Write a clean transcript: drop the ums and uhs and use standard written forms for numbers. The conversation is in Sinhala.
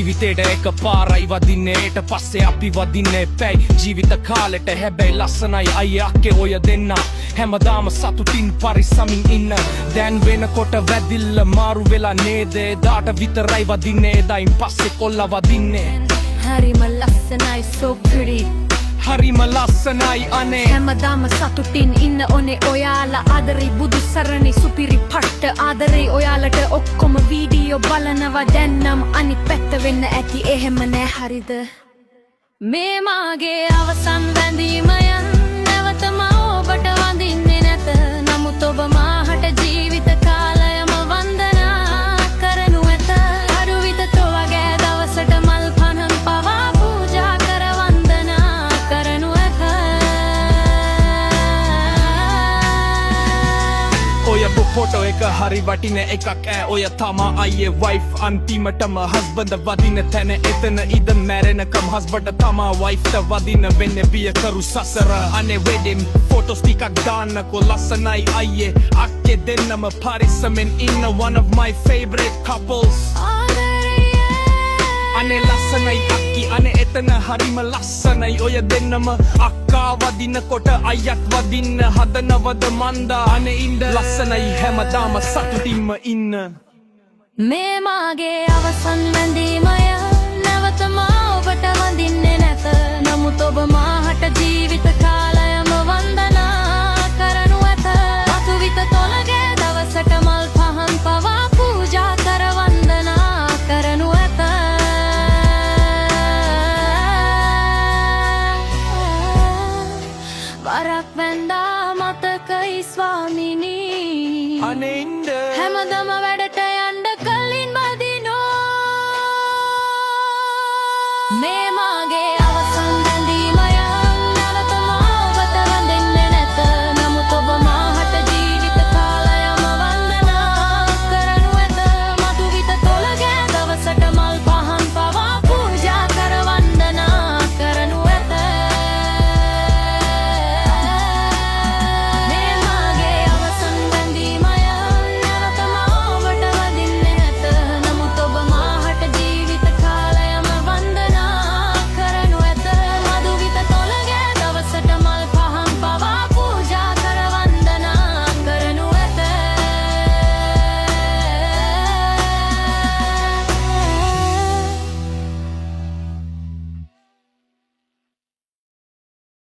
ජීවිතේට එක පාරයි වදින්නේ ඊට පස්සේ අපි වදින්නේ පැයි ජීවිත කාලෙට හැබැයි ලස්සනයි අයියේ අක්කේ ඔය දෙන්න හැමදාම සතුටින් පරිස්සමින් ඉන්න දැන් වෙනකොට වැදිල්ල මාරු වෙලා නේද දාට විතරයි වදින්නේ එදායින් පස්සේ කොල්ලා වදින්නේ හරිම ලස්සනයි so pretty හරිම ලස්සනයි අනේ හැමදාම සතුටින් ඉන්න ඕනේ ඔයාලා ආදරේ බුදු සරණේ සුපිරි පට්ට ආදරේ ඔයාලට ඔක්කොම වීඩියෝ බලනවා දැන් නම් අනිත් පැත්ත වෙන්න ඇති එහෙම නෑ හරිද මේ මාගේ අවසන් වැඳීමය නැවතම ඔබට වඳින්නේ නැත නමුත් ඔබ මාහට ජීවිත කාලයම වන්දනා කරනු ඇත අරු විත තෝවගේ දවසට මල් පහන් පවා පූජා කර වන්දනා කරනු ඇත ඔය ෆොටෝ එක හරි වටින එකක් ඈ ඔය තමා අයියේ වයිෆ් අන්තිමටම හස්බන්ඩ් වදින තැන එතන ඉද මැරෙනකම් හස්බන්ඩ් තමා වයිෆ්ට වදින වෙන්නේ බිය කරු සසර අනේ වෙඩින් ෆොටෝස් ටිකක් දාන්නකෝ ලස්සනයි අයියේ අක්කේ දෙන්නම පරිස්සමෙන් ඉන්න one of my favorite couples අනේ ලස්සනයි අක්කි අනේ එතන හරිම ලස්සනයි ඔය දෙන්නම අක්කා වදිනකොට අයියත් වදින්න හදනවද මන්දා අනේ ඉන්න ලස්සනයි හැමදාම සතුටින්ම ඉන්න මේ මාගේ අවසන් වැඳීමය නැවතම ඔබට වඳින්නේ නැත නමුත් ඔබ මාහට ජීවිත කාලයම වන්දනා කරනු ඇත අතු විත තොලගේ දවසට මල් පහන් පවා පූජා කර වන්දනා කරනු ඇත වරක් වැන්දා මතකයි ස්වාමිනී අනේ ඉන්න හැමදම වැඩට